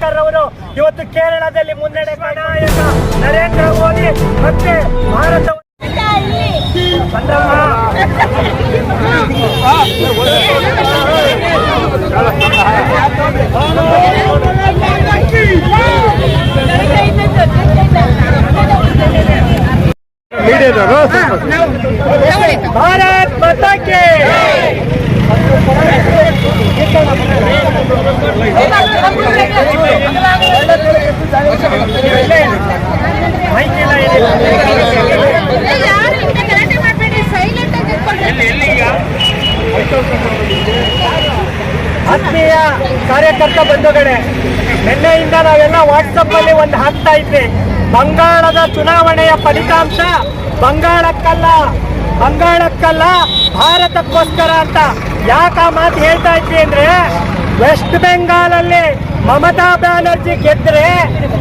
ಚಂದ್ರಶೇಖರ್ ಅವರು ಇವತ್ತು ಕೇರಳದಲ್ಲಿ ಮುನ್ನಡೆ ನಾಯಕ ನರೇಂದ್ರ ಮೋದಿ ಮತ್ತೆ ಭಾರತ ಭಾರತ್ ಮಾತಾ ಕಿ ಆತ್ಮೀಯ ಕಾರ್ಯಕರ್ತ ಬಂಧುಗಳೇ, ನಿನ್ನೆಯಿಂದ ನಾವೆಲ್ಲ ವಾಟ್ಸಪ್ ಅಲ್ಲಿ ಒಂದು ಹಾಕ್ತಾ ಇದ್ವಿ. ಬಂಗಾಳದ ಚುನಾವಣೆಯ ಫಲಿತಾಂಶ ಬಂಗಾಳಕ್ಕಲ್ಲ ಭಾರತಕ್ಕೋಸ್ಕರ ಅಂತ. ಯಾಕೆ ಆ ಮಾತು ಹೇಳ್ತಾ ಇದ್ವಿ ಅಂದ್ರೆ, ವೆಸ್ಟ್ ಬೆಂಗಾಲಲ್ಲಿ ಮಮತಾ ಬ್ಯಾನರ್ಜಿ ಗೆದ್ರೆ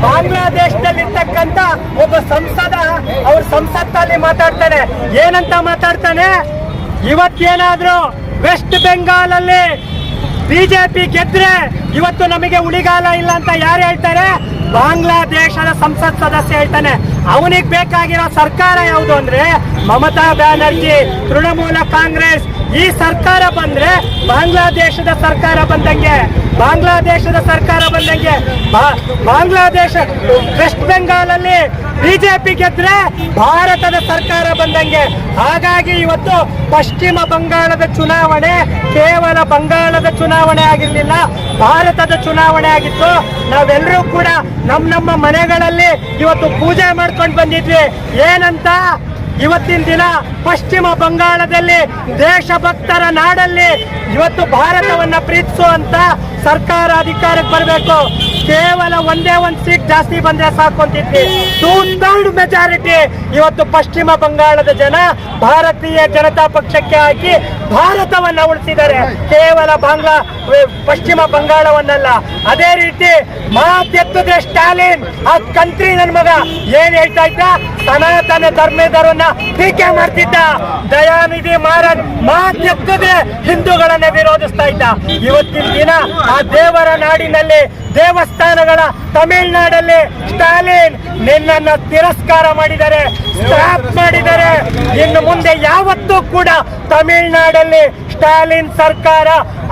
ಬಾಂಗ್ಲಾದೇಶದಲ್ಲಿರ್ತಕ್ಕಂಥ ಒಬ್ಬ ಸಂಸದ ಅವ್ರ ಸಂಸತ್ತಲ್ಲಿ ಮಾತಾಡ್ತಾನೆ. ಏನಂತ ಮಾತಾಡ್ತಾನೆ? ಇವತ್ತೇನಾದ್ರೂ ವೆಸ್ಟ್ ಬೆಂಗಾಲಲ್ಲಿ ಬಿಜೆಪಿ ಗೆದ್ರೆ ಇವತ್ತು ನಮಗೆ ಉಳಿಗಾಲ ಇಲ್ಲ ಅಂತ ಯಾರು ಹೇಳ್ತಾರೆ? ಬಾಂಗ್ಲಾದೇಶದ ಸಂಸತ್ ಸದಸ್ಯ ಹೇಳ್ತಾನೆ. ಅವನಿಗೆ ಬೇಕಾಗಿರೋ ಸರ್ಕಾರ ಯಾವುದು ಅಂದ್ರೆ ಮಮತಾ ಬ್ಯಾನರ್ಜಿ, ತೃಣಮೂಲ ಕಾಂಗ್ರೆಸ್. ಈ ಸರ್ಕಾರ ಬಂದ್ರೆ ಬಾಂಗ್ಲಾದೇಶದ ಸರ್ಕಾರ ಬಂದಂಗೆ. ಬಾಂಗ್ಲಾದೇಶ ವೆಸ್ಟ್ ಬೆಂಗಾಲಲ್ಲಿ ಬಿಜೆಪಿ ಗೆದ್ರೆ ಭಾರತದ ಸರ್ಕಾರ ಬಂದಂಗೆ. ಹಾಗಾಗಿ ಇವತ್ತು ಪಶ್ಚಿಮ ಬಂಗಾಳದ ಚುನಾವಣೆ ಕೇವಲ ಬಂಗಾಳದ ಚುನಾವಣೆ ಆಗಿರ್ಲಿಲ್ಲ, ಭಾರತದ ಚುನಾವಣೆ ಆಗಿತ್ತು. ನಾವೆಲ್ಲರೂ ಕೂಡ ನಮ್ಮ ಮನೆಗಳಲ್ಲಿ ಇವತ್ತು ಪೂಜೆ ಮಾಡ್ಕೊಂಡು ಬಂದಿದ್ವಿ. ಏನಂತ? ಇವತ್ತಿನ ದಿನ ಪಶ್ಚಿಮ ಬಂಗಾಳದಲ್ಲಿ ದೇಶಭಕ್ತರ ನಾಡಲ್ಲಿ ಇವತ್ತು ಭಾರತವನ್ನ ಪ್ರೀತಿಸುವಂತ ಸರ್ಕಾರ ಅಧಿಕಾರಕ್ಕೆ ಬರಬೇಕು. ಕೇವಲ ಒಂದೇ ಒಂದು ಸೀಟ್ ಜಾಸ್ತಿ ಬಂದ್ರೆ ಸಾಕು ಅಂತಿದ್ವಿ. 2/3 ಮೆಜಾರಿಟಿ ಇವತ್ತು ಪಶ್ಚಿಮ ಬಂಗಾಳದ ಜನ ಭಾರತೀಯ ಜನತಾ ಪಕ್ಷಕ್ಕೆ ಹಾಕಿ ಭಾರತವನ್ನ ಉಳಿಸಿದ್ದಾರೆ, ಕೇವಲ ಪಶ್ಚಿಮ ಬಂಗಾಳವನ್ನಲ್ಲ. ಅದೇ ರೀತಿ ಮಾತೆತ್ತಿದ್ರೆ ಸ್ಟಾಲಿನ್ ಆ ಕಂಟ್ರಿ ನನ್ನ ಮಗ ಏನ್ ಹೇಳ್ತಾ ಇದ್ದ? ಸನಾತನ ಧರ್ಮೇಂದ್ರವನ್ನ ಟೀಕೆ ಮಾಡ್ತಿದ್ದ. ದಯಾನಿಧಿ ಮಾರನ್ ಮಾತೆತ್ತಿದ್ರೆ ಹಿಂದೂಗಳನ್ನ ವಿರೋಧಿಸ್ತಾ ಇದ್ದ. ಇವತ್ತಿನ ದಿನ ಆ ದೇವರ ನಾಡಿನಲ್ಲಿ, ದೇವಸ್ಥಾನಗಳ ತಮಿಳುನಾಡಲ್ಲಿ ಸ್ಟಾಲಿನ್ ನಿನ್ನನ್ನು ತಿರಸ್ಕಾರ ಮಾಡಿದ್ದಾರೆ, ಸ್ಕ್ರಾಪ್ ಮಾಡಿದ್ದಾರೆ. ಇನ್ನು ಮುಂದೆ ಯಾವತ್ತೂ ಕೂಡ ತಮಿಳುನಾಡಲ್ಲಿ ಸ್ಟಾಲಿನ್ ಸರ್ಕಾರ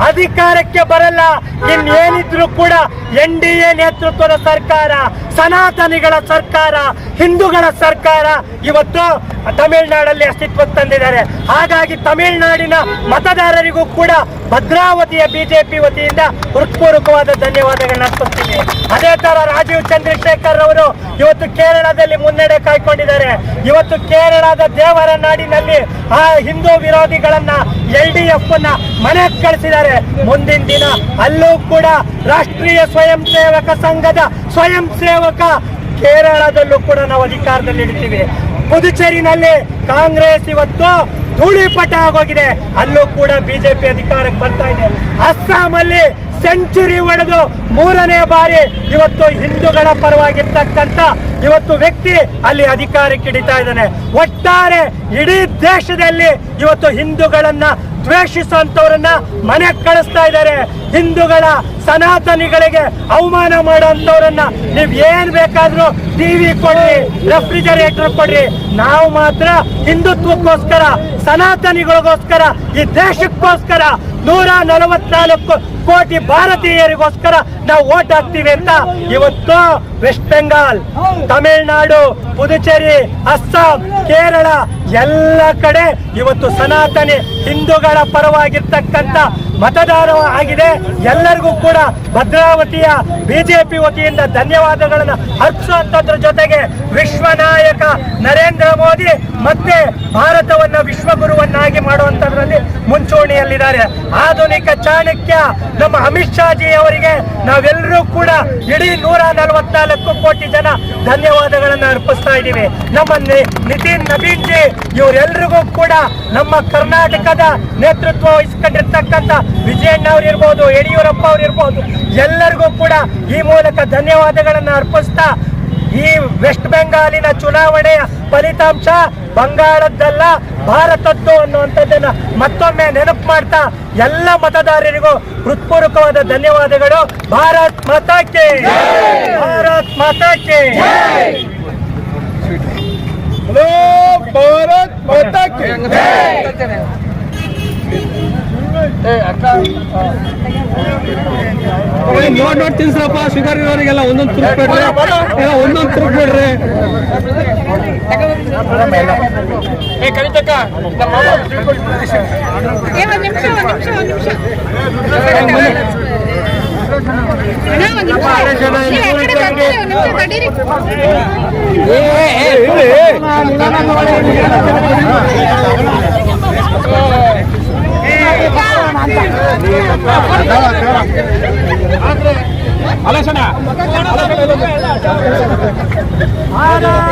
ಅಧಿಕಾರಕ್ಕೆ ಬರಲ್ಲ. ಇನ್ನೇನಿದ್ರು ಕೂಡ NDA ನೇತೃತ್ವದ ಸರ್ಕಾರ, ಸನಾತನಿಗಳ ಸರ್ಕಾರ, ಹಿಂದೂಗಳ ಸರ್ಕಾರ ಇವತ್ತು ತಮಿಳುನಾಡಲ್ಲಿ ಅಸ್ತಿತ್ವಕ್ಕೆ ತಂದಿದ್ದಾರೆ. ಹಾಗಾಗಿ ತಮಿಳುನಾಡಿನ ಮತದಾರರಿಗೂ ಕೂಡ ಭದ್ರಾವತಿಯ ಬಿಜೆಪಿ ವತಿಯಿಂದ ಹೃತ್ಪೂರ್ವಕವಾದ ಧನ್ಯವಾದಗಳನ್ನ ಅರ್ಪಿಸ್ತೀನಿ. ಅದೇ ತರ ರಾಜೀವ್ ಚಂದ್ರಶೇಖರ್ ಅವರು ಇವತ್ತು ಕೇರಳದಲ್ಲಿ ಮುನ್ನಡೆ ಕಾಯ್ಕೊಂಡಿದ್ದಾರೆ. ಇವತ್ತು ಕೇರಳದ ದೇವರ ನಾಡಿನಲ್ಲಿ ಆ ಹಿಂದೂ ವಿರೋಧಿಗಳನ್ನ LDF ಮನೆಗೆ ಕಳಿಸಿದ್ದಾರೆ. ಮುಂದಿನ ದಿನ ಅಲ್ಲೂ ಕೂಡ ರಾಷ್ಟ್ರೀಯ ಸ್ವಯಂ ಸೇವಕ ಸಂಘದ ಸ್ವಯಂ ಸೇವಕ ಕೇರಳದಲ್ಲೂ ಕೂಡ ನಾವು ಅಧಿಕಾರದಲ್ಲಿ ಇಡ್ತೀವಿ. ಪುದುಚೇರಿನಲ್ಲಿ ಕಾಂಗ್ರೆಸ್ ಇವತ್ತು ಧೂಳಿಪಟ ಆಗೋಗಿದೆ, ಅಲ್ಲೂ ಕೂಡ ಬಿಜೆಪಿ ಅಧಿಕಾರಕ್ಕೆ ಬರ್ತಾ ಇದೆ. ಅಸ್ಸಾಮಲ್ಲಿ ಸೆಂಚುರಿ ಹೊಡೆದು 3ನೇ ಬಾರಿ ಇವತ್ತು ಹಿಂದೂಗಳ ಪರವಾಗಿರ್ತಕ್ಕಂಥ ಇವತ್ತು ವ್ಯಕ್ತಿ ಅಲ್ಲಿ ಅಧಿಕಾರಕ್ಕೆ ಹಿಡಿತಾ ಇದ್ದಾನೆ. ಒಟ್ಟಾರೆ ಇಡೀ ದೇಶದಲ್ಲಿ ಇವತ್ತು ಹಿಂದೂಗಳನ್ನ ದ್ವೇಷಿಸುವಂತವರನ್ನ ಮನೆಗೆ ಕಳಿಸ್ತಾ ಇದ್ದಾರೆ. ಹಿಂದೂಗಳ ಸನಾತನಿಗಳಿಗೆ ಅವಮಾನ ಮಾಡುವಂತವ್ರನ್ನ ನೀವ್ ಏನ್ ಬೇಕಾದ್ರೂ ಟಿವಿ ಕೊಡ್ರಿ, ರೆಫ್ರಿಜರೇಟರ್ ಕೊಡ್ರಿ, ನಾವು ಮಾತ್ರ ಹಿಂದುತ್ವಕ್ಕೋಸ್ಕರ, ಸನಾತನಿಗಳಿಗೋಸ್ಕರ, ಈ ದೇಶಕ್ಕೋಸ್ಕರ 144 ಕೋಟಿ ಭಾರತೀಯರಿಗೋಸ್ಕರ ನಾವು ವೋಟ್ ಹಾಕ್ತೀವಿ ಅಂತ ಇವತ್ತು ವೆಸ್ಟ್ ಬೆಂಗಾಲ್, ತಮಿಳುನಾಡು, ಪುದುಚೇರಿ, ಅಸ್ಸಾಂ, ಕೇರಳ ಎಲ್ಲ ಕಡೆ ಇವತ್ತು ಸನಾತನಿ ಹಿಂದೂಗಳ ಪರವಾಗಿರ್ತಕ್ಕಂಥ ಮತದಾರ ಆಗಿದೆ. ಎಲ್ಲರಿಗೂ ಕೂಡ ಭದ್ರಾವತಿಯ ಬಿಜೆಪಿ ವತಿಯಿಂದ ಧನ್ಯವಾದಗಳನ್ನು ಅರ್ಪಿಸುವಂತದ್ರ ಜೊತೆಗೆ ವಿಶ್ವ ನಾಯಕ ನರೇಂದ್ರ ಮೋದಿ ಮತ್ತೆ ಭಾರತವನ್ನ ವಿಶ್ವಗುರುವನ್ನಾಗಿ ಮಾಡುವಂತದ್ರಲ್ಲಿ ಮುಂಚೂಣಿಯಲ್ಲಿದ್ದಾರೆ. ಆಧುನಿಕ ಚಾಣಕ್ಯ ನಮ್ಮ ಅಮಿತ್ ಶಾ ಜಿ ಅವರಿಗೆ ನಾವೆಲ್ಲರೂ ಕೂಡ ಇಡೀ 144 ಕೋಟಿ ಜನ ಧನ್ಯವಾದಗಳನ್ನು ಅರ್ಪಿಸ್ತಾ ಇದ್ದೀವಿ. ನಮ್ಮ ನಿತಿನ್ ನಬೀನ್ ಜಿ ಇವರೆಲ್ಲರಿಗೂ ಕೂಡ ನಮ್ಮ ಕರ್ನಾಟಕದ ನೇತೃತ್ವ ವಹಿಸಿಕೊಂಡಿರ್ತಕ್ಕಂಥ ವಿಜಯಣ್ಣ ಅವ್ರು ಇರ್ಬೋದು, ಯಡಿಯೂರಪ್ಪ ಅವ್ರು ಇರ್ಬೋದು, ಎಲ್ಲರಿಗೂ ಕೂಡ ಈ ಮೂಲಕ ಧನ್ಯವಾದಗಳನ್ನು ಅರ್ಪಿಸ್ತಾ ಈ ವೆಸ್ಟ್ ಬೆಂಗಾಲಿನ ಚುನಾವಣೆಯ ಫಲಿತಾಂಶ ಬಂಗಾಳದ್ದಲ್ಲ ಭಾರತದ್ದು ಅನ್ನುವಂಥದ್ದನ್ನ ಮತ್ತೊಮ್ಮೆ ನೆನಪು ಮಾಡ್ತಾ ಎಲ್ಲ ಮತದಾರರಿಗೂ ಹೃತ್ಪೂರ್ವಕವಾದ ಧನ್ಯವಾದಗಳು. ಭಾರತ್ ಮಾತಾ ಕಿ ಭಾರತ್ ಮಾತಾ ಕಿ ಭಾರತ್ ಮಾತಾ ಕಿ ನೋಡ್ ತಿನ್ಸ್ರಪ್ಪ ಶುಗರ್ ಇರೋರಿಗೆಲ್ಲ ಒಂದೊಂದು ತುರುಕ್ ಬಿಡ್ರಿ, ಒಂದೊಂದು ತುರುಕ್ ಬಿಡ್ರಿ. ಭಾರತ್